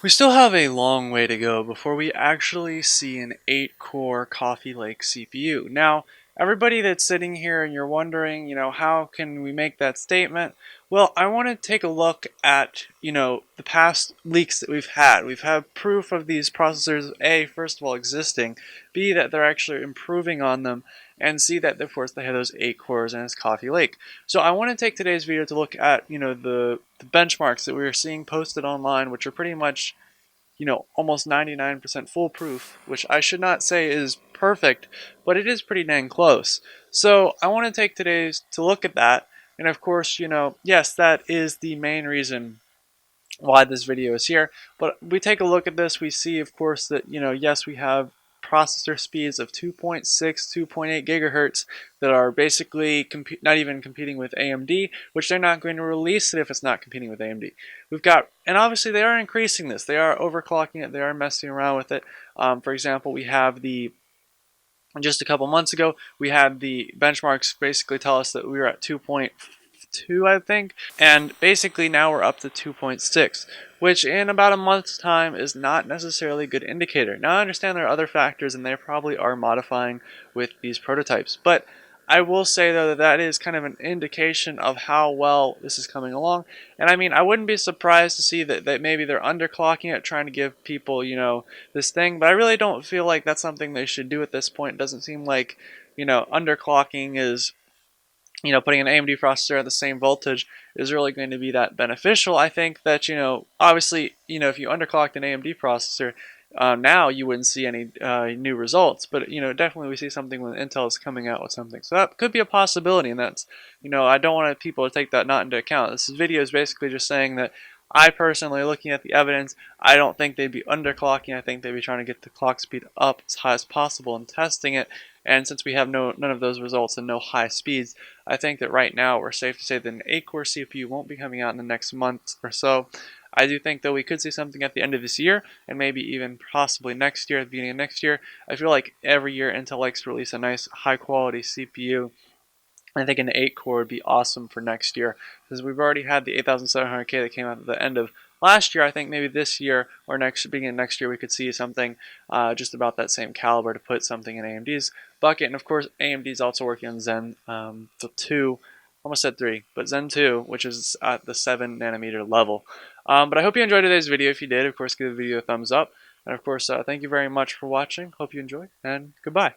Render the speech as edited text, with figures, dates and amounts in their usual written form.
We still have a long way to go before we actually see an 8-core Coffee Lake CPU. Now, everybody that's sitting here and you're wondering, how can we make that statement? Well, I want to take a look at, the past leaks that we've had. We've had proof of these processors, A, first of all, existing, B, that they're actually improving on them, and C, that, of course, they have those 8 cores in its Coffee Lake. So I want to take today's video to look at, the benchmarks that we are seeing posted online, which are pretty much almost 99% foolproof, which I should not say is perfect, but it is pretty dang close. So I want to take today's to look at that, and of course, yes, that is the main reason why this video is here. But we take a look at this, we see, of course, that, yes, we have processor speeds of 2.6, 2.8 gigahertz that are basically not even competing with AMD, which they're not going to release it if it's not competing with AMD. We've got, and obviously they are increasing this, they are overclocking it, they are messing around with it. For example, we have just a couple months ago, we had the benchmarks basically tell us that we were at 2.2, I think, and basically now we're up to 2.6, which in about a month's time is not necessarily a good indicator. Now I understand there are other factors and they probably are modifying with these prototypes, but I will say though that that is kind of an indication of how well this is coming along. And I mean, I wouldn't be surprised to see that maybe they're underclocking it, trying to give people, this thing, but I really don't feel like that's something they should do at this point. It doesn't seem like, underclocking is, putting an AMD processor at the same voltage is really going to be that beneficial. I think that, obviously, if you underclocked an AMD processor, now you wouldn't see any new results, but, definitely we see something when Intel is coming out with something. So that could be a possibility, and that's, I don't want people to take that not into account. This video is basically just saying that I personally, looking at the evidence, I don't think they'd be underclocking. I think they'd be trying to get the clock speed up as high as possible and testing it. And since we have none of those results and no high speeds, I think that right now we're safe to say that an 8-core CPU won't be coming out in the next month or so. I do think though we could see something at the end of this year and maybe even possibly next year, at the beginning of next year. I feel like every year Intel likes to release a nice high quality CPU. I think an 8-core would be awesome for next year because we've already had the 8700K that came out at the end of last year. I think maybe this year or beginning of next year we could see something just about that same caliber to put something in AMD's bucket. And of course, AMD is also working on Zen 2, almost said 3, but Zen 2, which is at the 7 nanometer level. But I hope you enjoyed today's video. If you did, of course, give the video a thumbs up. And of course, thank you very much for watching. Hope you enjoy, and goodbye.